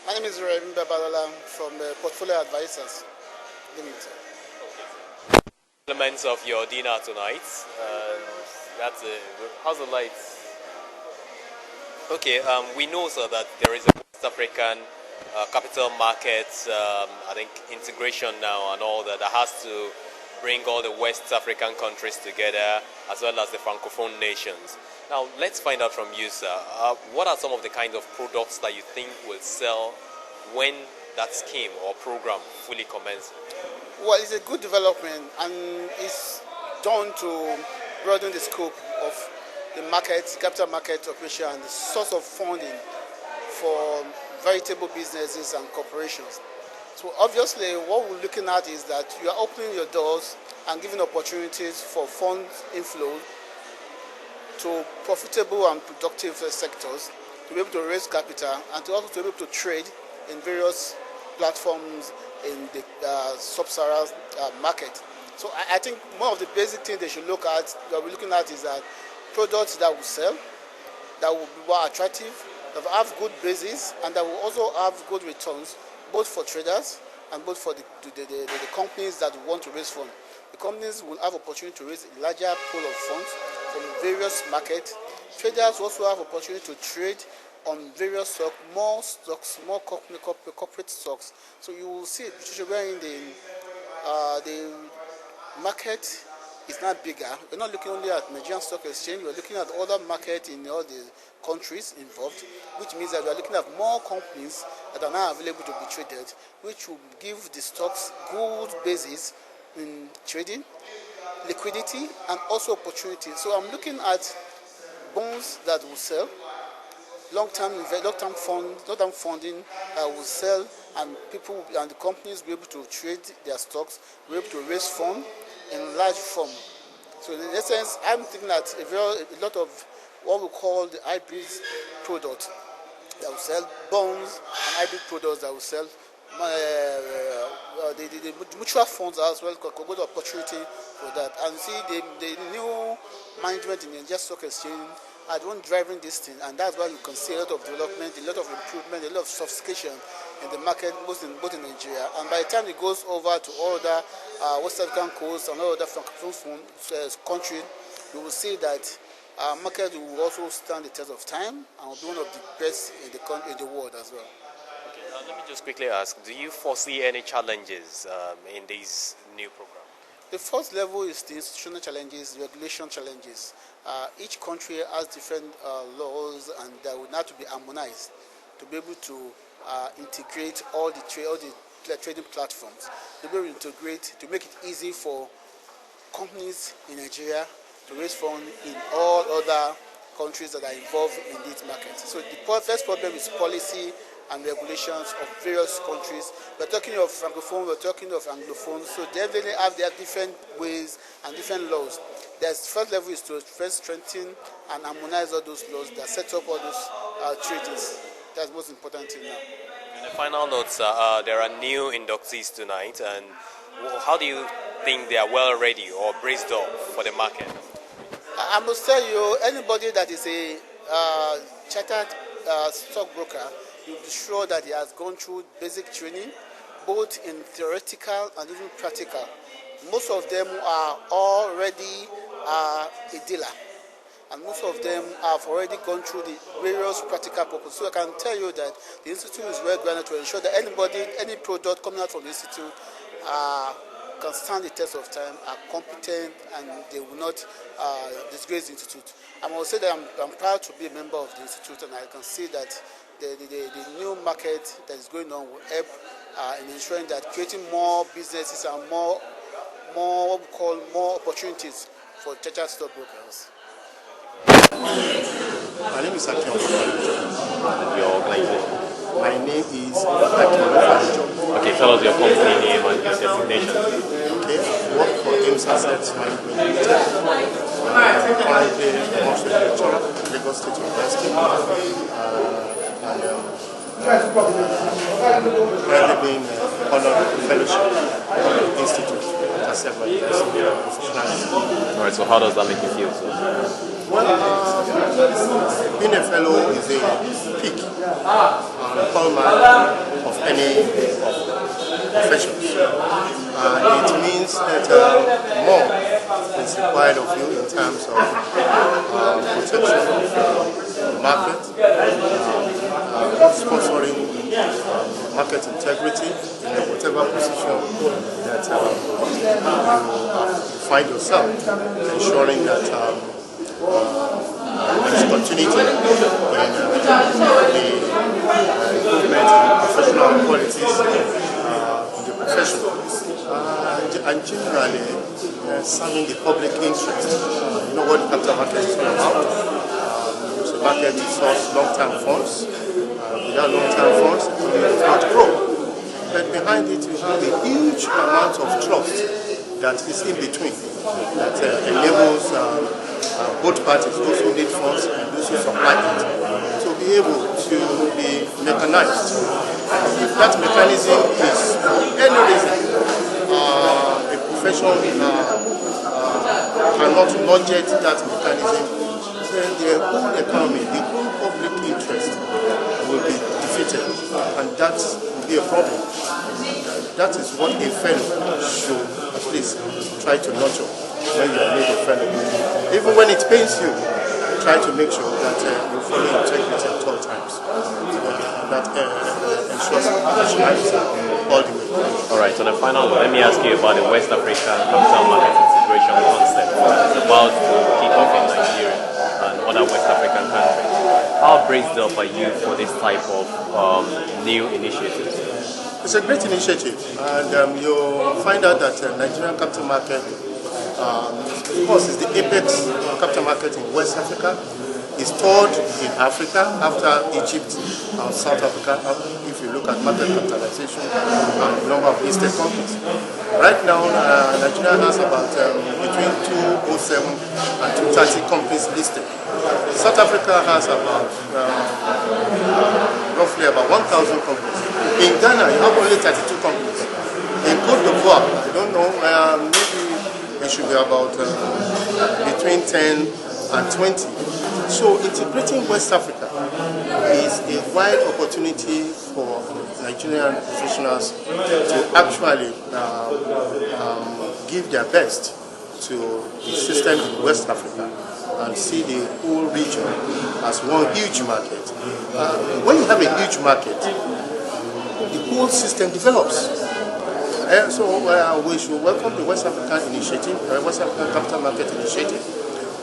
My name is Remy Babalola from Portfolio Advisors Limited. Elements of your dinner tonight. That's how's the lights? Okay. We know, sir, that there is a West African capital market. I think integration now and all that has to bring all the West African countries together as well as the Francophone nations. Now, let's find out from you, sir. What are some of the kind of products that you think will sell when that scheme or program fully commences? Well, it's a good development and it's done to broaden the scope of the market, capital market operation and the source of funding for veritable businesses and corporations. So obviously what we're looking at is that you are opening your doors and giving opportunities for funds inflow to profitable and productive sectors to be able to raise capital and to also to be able to trade in various platforms in the sub-Saharan market. So I think one of the basic things they should look at, that we're looking at, is that products that will sell, that will be more attractive, that will have good basis, and that will also have good returns, both for traders and both for the companies that want to raise funds. The companies will have opportunity to raise a larger pool of funds from various markets. Traders also have opportunity to trade on various stocks, more corporate stocks. So you will see wherein the market is not bigger. We're not looking only at Nigerian Stock Exchange, we're looking at other markets in all the countries involved, which means that we are looking at more companies that are now available to be traded, which will give the stocks good basis in trading, liquidity, and also opportunity. So I'm looking at bonds that will sell, long-term funding will sell, and people and the companies will be able to trade their stocks, will be able to raise funds in large form. So in essence, I'm thinking that a lot of what we call the hybrid products that will sell, bonds and hybrid products that will sell, the mutual funds as well, good opportunity for that. And see the new management in the Nigerian Stock Exchange are the one driving this thing, and that's why you can see a lot of development, a lot of improvement, a lot of sophistication in the market, both in Nigeria. And by the time it goes over to all other West African coasts and all other Francophone countries, you will see that our market will also stand the test of time and will be one of the best in the world as well. Okay, let me just quickly ask, do you foresee any challenges in this new program? The first level is the institutional challenges, regulation challenges. Each country has different laws, and they would have to be harmonized to be able to integrate all the trading platforms, to be able to integrate, to make it easy for companies in Nigeria to raise funds in all other countries that are involved in this market. So the first problem is policy and regulations of various countries. We're talking of Francophone, we're talking of Anglophone, so they really have their different ways and different laws. The first level is to first strengthen and harmonize all those laws that set up all those treaties. That's the most important thing now. In the final notes, there are new inductees tonight, and how do you think they are well ready or braced up for the market? I must tell you, anybody that is a chartered stockbroker, you'll be sure that he has gone through basic training, both in theoretical and even practical. Most of them are already a dealer, and most of them have already gone through the various practical purposes. So I can tell you that the institute is well grounded to ensure that any product coming out from the institute can stand the test of time, are competent, and they will not disgrace the institute. I must say that I'm proud to be a member of the institute, and I can see that the new market that is going on will help in ensuring that creating more businesses and more what we call more opportunities for chartered stockbrokers. My name is Akion Farijo. Your organization? My name is Akion Farijo. Okay, tell us your company name and your designation. Okay, I work for Ames Assets Management Limited. I'm currently a lecturer at Lagos State University. currently being honored with fellowship of the Institute after several years of professionalism. All right. So how does that make you feel, sir? Well, being a fellow is a peak and hallmark of any professions. It means that more is required of you in terms of protection of the market, sponsoring market integrity in whatever position that you find yourself, ensuring that there is continuity in the improvement in professional qualities in the profession, and generally serving the public interest. You know what the capital market is all about. The market source long-term funds. Without long-term funds, it will not grow. But behind it, you have a huge amount of trust that is in between, that enables both parties, those who need funds and those who supply it, to be able to be mechanized. If that mechanism is for any reason, a profession cannot nurture that mechanism, then the whole economy, the whole public interest will be defeated, and that will be a problem. That is what a fellow should at least try to nurture when you are made a fellow. Even when it pains you, try to make sure that you follow integrity at all times. That ensures professionalism all the way. All right. So the final one, let me ask you about the West African capital market integration concept that's about to kick off in Nigeria and other West African countries. How braced up are you for this type of new initiatives? It's a great initiative, and you'll find out that Nigerian capital market, of course, is the apex capital market in West Africa. It's third in Africa after Egypt and South Africa, if you look at market capitalization and number of listed companies. Right now, Nigeria has about between 207 and 230 companies listed. South Africa has about roughly about 1,000 companies. In Ghana, you have only 32 companies. In Côte d'Ivoire, I don't know, maybe it should be about between 10 and 20. So integrating West Africa is a wide opportunity for Nigerian professionals to actually give their best to the system in West Africa and see the whole region as one huge market. When you have a huge market, the whole system develops. So we should welcome the West African initiative, West African Capital Market Initiative.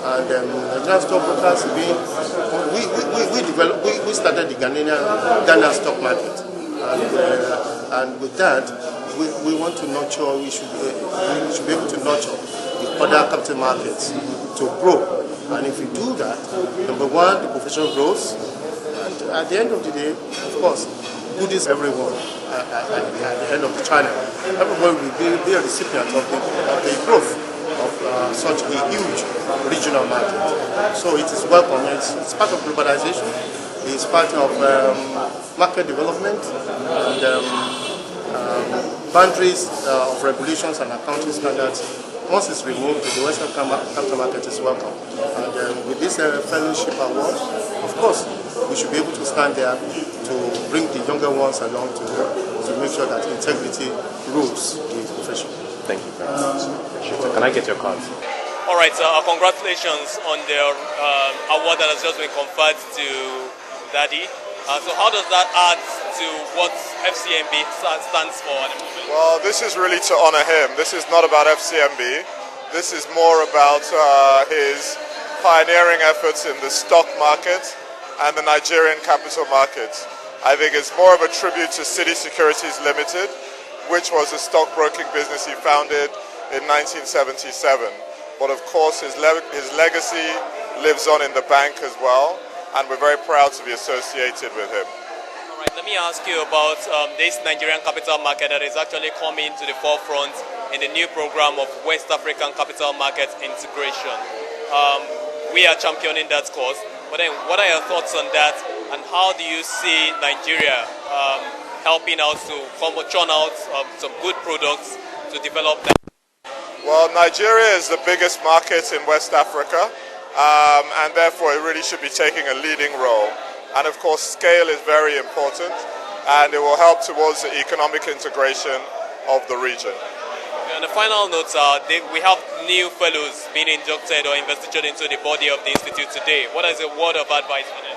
And Nigerian stockbrokers, we started the Ghana stock market, and with that, we want to nurture. We should be able to nurture the other capital markets to grow. And if we do that, number one, the profession grows, and at the end of the day, of course, good is everyone. At the end of the channel, everyone will be a recipient of the growth of such a huge regional market. So it is welcome. It's part of globalization. It's part of market development and boundaries of regulations and accounting standards. Once it's removed, the West African capital market is welcome. And with this fellowship award, of course, we should be able to stand there to bring the younger ones along to make sure that integrity rules the profession. Thank you very much. Can I get your cards? All right, congratulations on the award that has just been conferred to Daddy. So how does that add to what FCMB stands for? Well, this is really to honor him. This is not about FCMB. This is more about his pioneering efforts in the stock market and the Nigerian capital market. I think it's more of a tribute to City Securities Limited, which was a stockbroking business he founded in 1977. But of course, his legacy lives on in the bank as well, and we're very proud to be associated with him. All right, let me ask you about this Nigerian capital market that is actually coming to the forefront in the new program of West African Capital Market Integration. We are championing that cause, but then what are your thoughts on that, and how do you see Nigeria helping out to churn out some good products to develop that? Well, Nigeria is the biggest market in West Africa, and therefore it really should be taking a leading role. And of course, scale is very important, and it will help towards the economic integration of the region. On the final note, we have new fellows being inducted or investigated into the body of the institute today. What is a word of advice for them?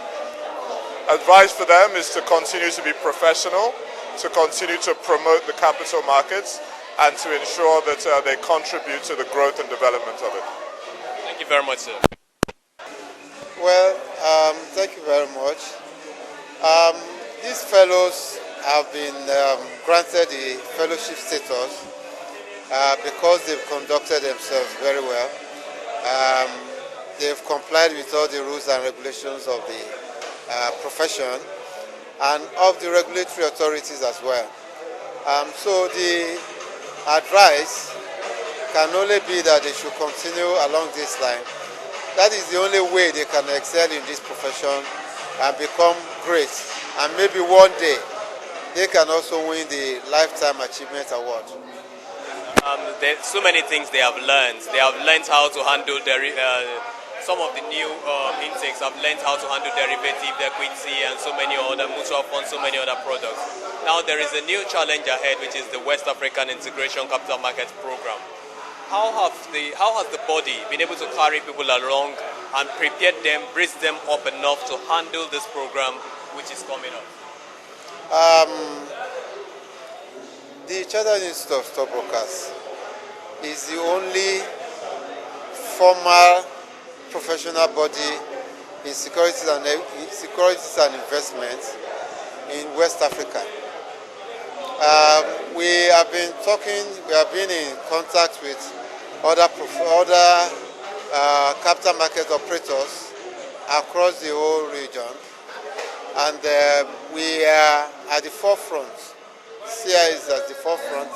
Advice for them is to continue to be professional, to continue to promote the capital markets, and to ensure that they contribute to the growth and development of it. Thank you very much, sir. Well, thank you very much. These fellows have been granted the fellowship status because they've conducted themselves very well. They've complied with all the rules and regulations of the profession and of the regulatory authorities as well. So the advice can only be that they should continue along this line. That is the only way they can excel in this profession and become great. And maybe one day they can also win the Lifetime Achievement Award. There's so many things they have learned. They have learned how to handle some of the new intakes have learned how to handle derivative, equity, and so many other mutual funds, so many other products. Now there is a new challenge ahead, which is the West African Integration Capital Markets Program. How has the body been able to carry people along and prepare them, brace them up enough to handle this program, which is coming up? The Chartered Institute of Stockbrokers is the only formal professional body in securities and investments in West Africa. We have been in contact with other capital market operators across the whole region, and we are at the forefront. CIA is at the forefront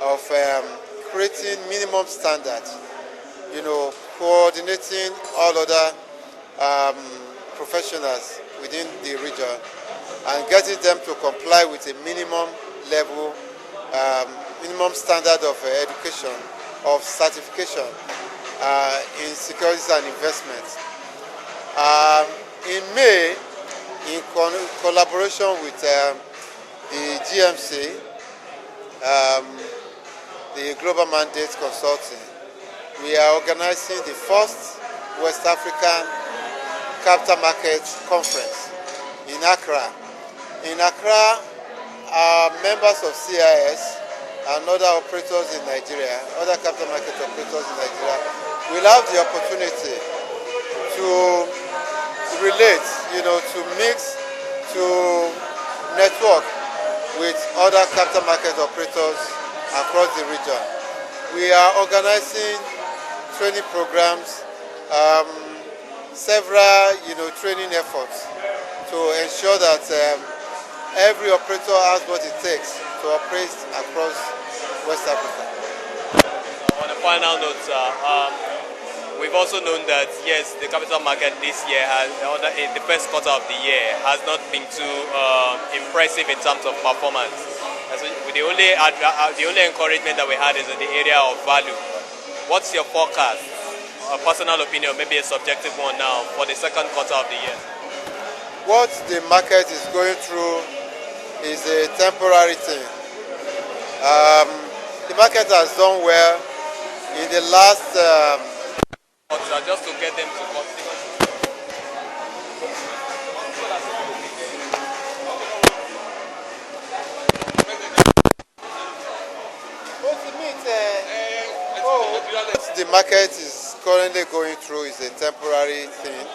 of creating minimum standards, coordinating all other professionals within the region and getting them to comply with a minimum level, minimum standard of education, of certification in securities and investments. In May, in collaboration with the GMC, the Global Mandate Consulting, we are organizing the first West African Capital Markets Conference in Accra. In Accra, members of CIS and other operators in Nigeria, other capital market operators in Nigeria, will have the opportunity to relate, to mix, to network with other capital market operators across the region. We are organizing training programs, several training efforts to ensure that every operator has what it takes to operate across West Africa. On a final note, we've also known that yes, the capital market this year in the first quarter of the year has not been too impressive in terms of performance. The only encouragement that we had is in the area of value. What's your forecast, a personal opinion, maybe a subjective one now, for the second quarter of the year? What the market is going through is a temporary thing. The market has done well in the last... just to get them to continue. The market is currently going through is a temporary thing.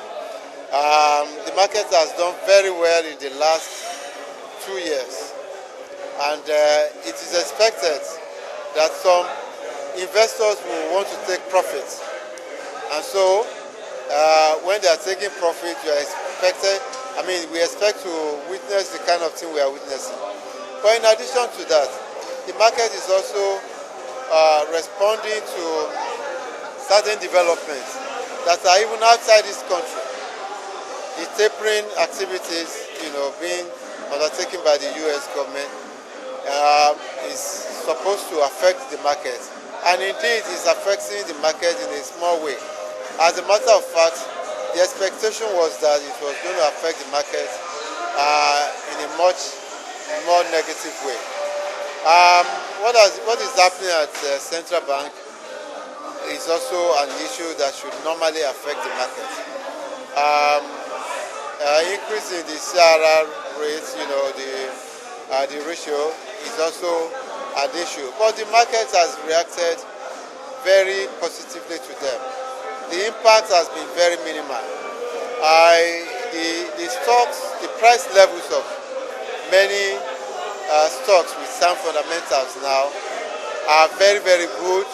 The market has done very well in the last 2 years, and it is expected that some investors will want to take profit, and so when they are taking profit, we expect to witness the kind of thing we are witnessing. But in addition to that, the market is also responding to certain developments that are even outside this country. the tapering activities, being undertaken by the U.S. government is supposed to affect the market. And indeed, it's affecting the market in a small way. As a matter of fact, the expectation was that it was going to affect the market in a much more negative way. What is happening at central bank is also an issue that should normally affect the market. Increase in the CRR rate, the ratio is also an issue. But the market has reacted very positively to them. The impact has been very minimal. The stocks, the price levels of many stocks with sound fundamentals now are very, very good.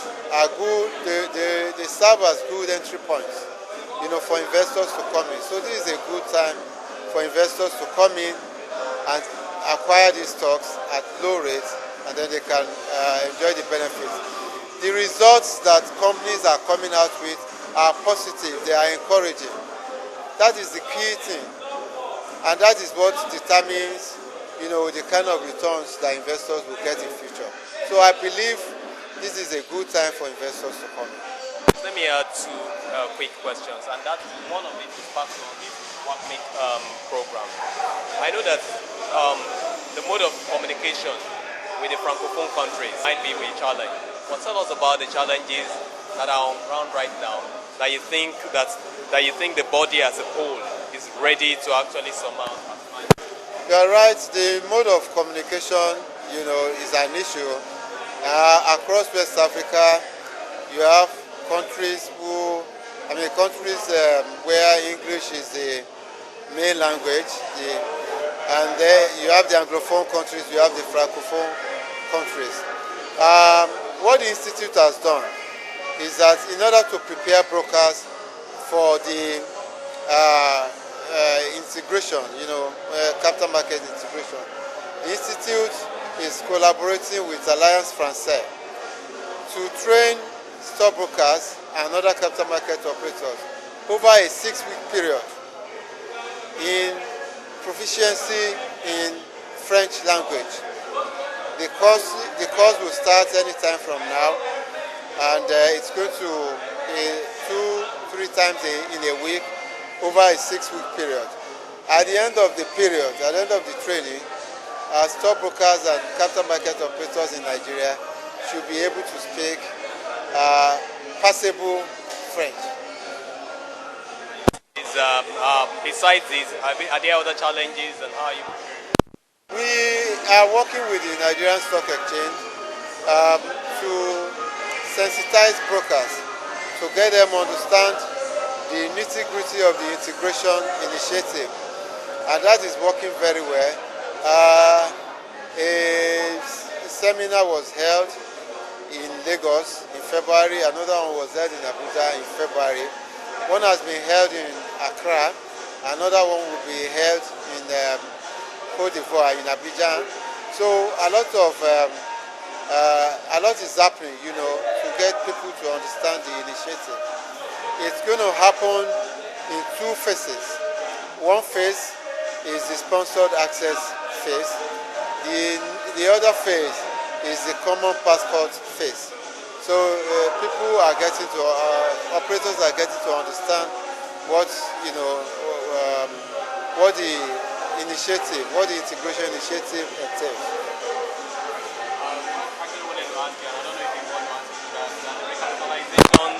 They serve as good entry points, for investors to come in. So this is a good time for investors to come in and acquire these stocks at low rates, and then they can enjoy the benefits. The results that companies are coming out with are positive, they are encouraging. That is the key thing, and that is what determines the kind of returns that investors will get in future. So I believe this is a good time for investors to come in. Let me add two quick questions, and that one of it is part of this WACMIC program. I know that the mode of communication with the Francophone countries might be a challenge. But tell us about the challenges that are on ground right now that you think the body as a whole is ready to actually surmount. You are right. The mode of communication, is an issue. Across West Africa, you have countries where English is the main language, and there you have the Anglophone countries, you have the Francophone countries. What the Institute has done is that in order to prepare brokers for the integration, capital market integration, the Institute is collaborating with Alliance Française to train stockbrokers and other capital market operators over a 6-week period in proficiency in French language. The course will start anytime from now, and it's going to be 2-3 times in a week over a 6-week period. At the end of the period, at the end of the training, stockbrokers and capital market operators in Nigeria should be able to speak passable French. Besides these, are there other challenges, and how are you? We are working with the Nigerian Stock Exchange to sensitize brokers, to get them to understand the nitty-gritty of the integration initiative, and that is working very well. A seminar was held in Lagos in February, another one was held in Abuja in February. One has been held in Accra, another one will be held in Côte d'Ivoire, in Abidjan. So a lot is happening, to get people to understand the initiative. It's going to happen in 2 phases. One phase is the sponsored access phase. The other phase is the common passport phase. So operators are getting to understand what the initiative, what the integration initiative entails. Actually wanted to ask you, and I don't know if you want to answer that, the recapitalization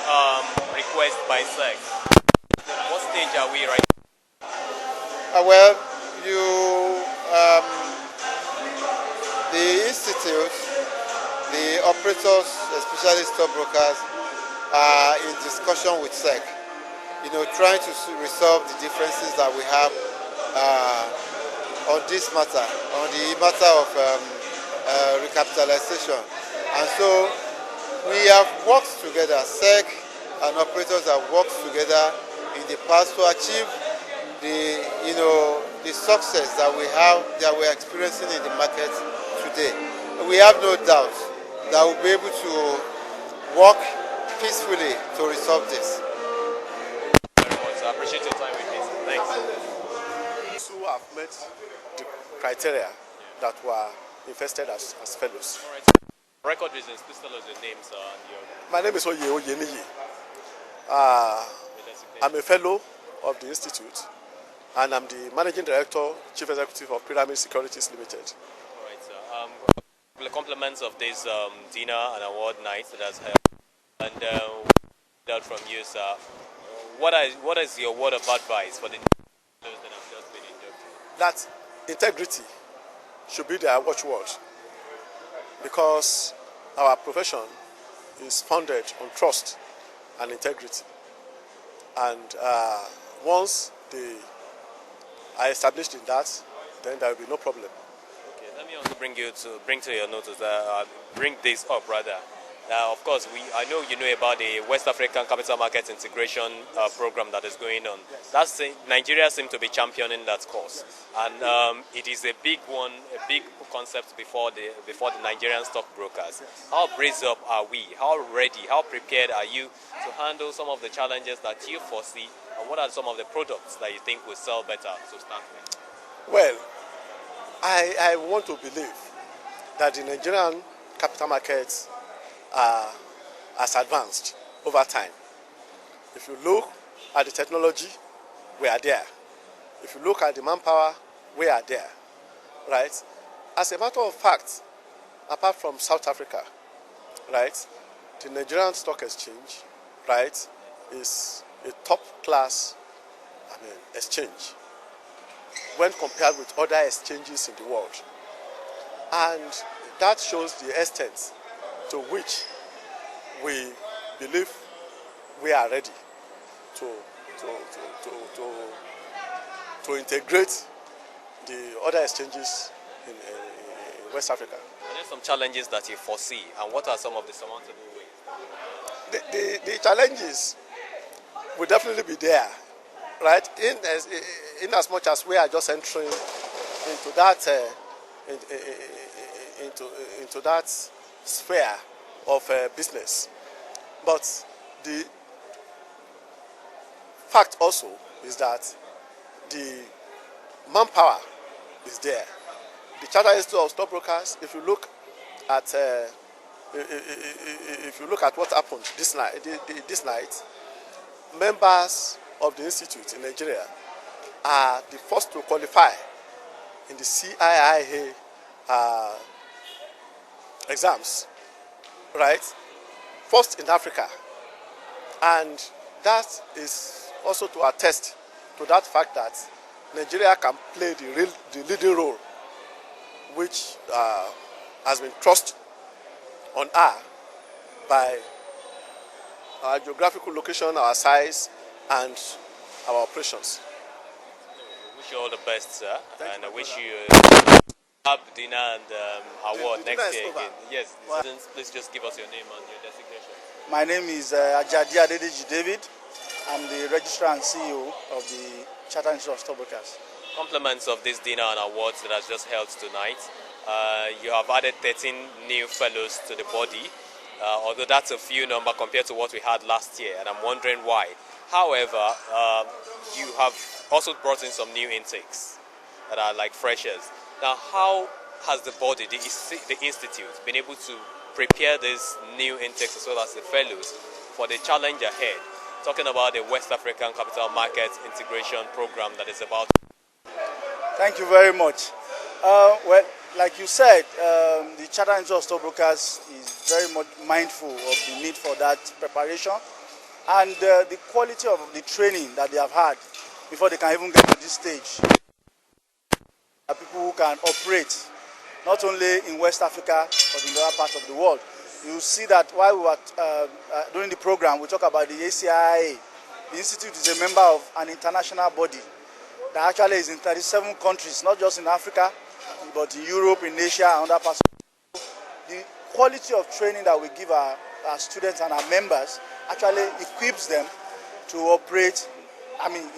request by SEC. What stage are we right now? Well, the institute, the operators, especially stockbrokers, are in discussion with SEC, trying to resolve the differences that we have on this matter, on the matter of recapitalization. And so we have worked together, SEC and operators have worked together in the past to achieve the success that we're experiencing in the market today. We have no doubt that we'll be able to work peacefully to resolve this. Very much. I appreciate your time with this. Thanks. have met the criteria that were invested as fellows. All right. Record reasons, please tell us your names and your My name is Oye Oyeniyi. designation. I'm a fellow of the institute, and I'm the managing director, chief executive of Pyramid Securities Limited. All right, sir. The compliments of this dinner and award night that has held, and that from you, sir. What is your word of advice for the fellows that have just been inducted? That integrity should be their watchword, because our profession is founded on trust and integrity. And once they are established in that, then there will be no problem. Okay, let me also bring to your notice bring this up rather. Of course, I know you know about the West African Capital Market Integration program that is going on. Yes. Nigeria seems to be championing that course, and it is a big one, a big concept before the Nigerian stockbrokers. Yes. How braced up are we? How ready? How prepared are you to handle some of the challenges that you foresee? And what are some of the products that you think will sell better to start with? Well, I want to believe that the Nigerian capital markets has advanced over time. If you look at the technology, we are there. If you look at the manpower, we are there, right? As a matter of fact, apart from South Africa, right, the Nigerian Stock Exchange, right, is a top-class, exchange when compared with other exchanges in the world, and that shows the extent to which we believe we are ready to integrate the other exchanges in West Africa. Are there some challenges that you foresee, and what are some of the surmountable ways? The challenges will definitely be there, right? In as much as we are just entering into that into that sphere of business, but the fact also is that the manpower is there. The Chartered Institute of Stockbrokers, if you look at what happened this night, members of the institute in Nigeria are the first to qualify in the CIIA exams, right? First in Africa, and that is also to attest to that fact that Nigeria can play the leading role, which has been thrust on her by our geographical location, our size, and our operations. I wish you all the best, sir. Thank you, I wish you dinner and award the next dinner year is over. again. Yes, students, please just give us your name and your designation. My name is Ajadi Adedeji David. I'm the registrar and CEO of the Chartered Institute of Stockbrokers. Compliments of this dinner and awards that has just held tonight. You have added 13 new fellows to the body, although that's a few number compared to what we had last year, and I'm wondering why. However, you have also brought in some new intakes that are like freshers. Now, how has the body, the institute, been able to prepare these new intakes as well as the fellows for the challenge ahead? Talking about the West African Capital Market Integration Program that is about. Thank you very much. Well, like you said, the Chartered Institute of Stockbrokers is very much mindful of the need for that preparation and the quality of the training that they have had before they can even get to this stage. People who can operate not only in West Africa but in other parts of the world. You see that while we were during the program, we talk about the ACIIA. The institute is a member of an international body that actually is in 37 countries, not just in Africa, but in Europe, in Asia, and other parts of the world. The quality of training that we give our students and our members actually equips them to operate,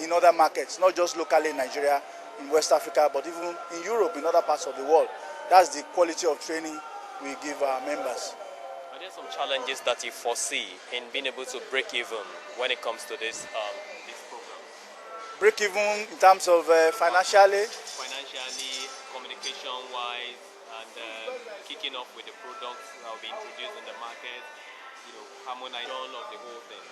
in other markets, not just locally in Nigeria, in West Africa, but even in Europe, in other parts of the world. That's the quality of training we give our members. Are there some challenges that you foresee in being able to break even when it comes to this program? break even in terms of financially, communication-wise, and kicking off with the products that will be introduced in the market, harmonization of the whole thing.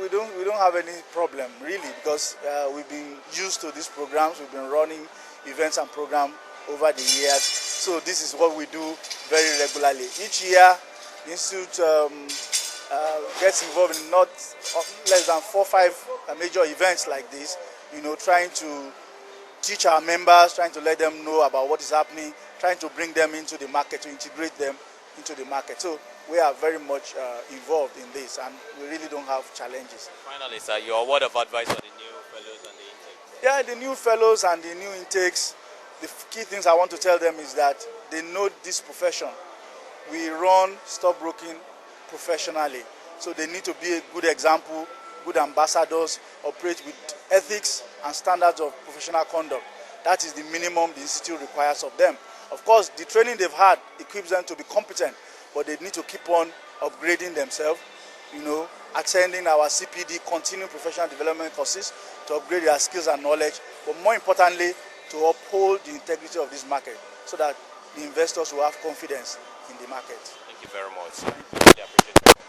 We don't have any problem really, because we've been used to these programs. We've been running events and programs over the years, so this is what we do very regularly. Each year, the institute gets involved in not less than 4 or 5 major events like this. Trying to teach our members, trying to let them know about what is happening, trying to bring them into the market, to integrate them into the market. So we are very much involved in this, and we really don't have challenges. Finally, sir, your word of advice on the new fellows and the intakes? Yeah, the new fellows and the new intakes, the key things I want to tell them is that they know this profession. We run stockbroking professionally, so they need to be a good example, good ambassadors, operate with ethics and standards of professional conduct. That is the minimum the institute requires of them. Of course, the training they've had equips them to be competent, but they need to keep on upgrading themselves, attending our CPD, continuing professional development courses, to upgrade their skills and knowledge, but more importantly, to uphold the integrity of this market so that the investors will have confidence in the market. Thank you very much. I really appreciate it.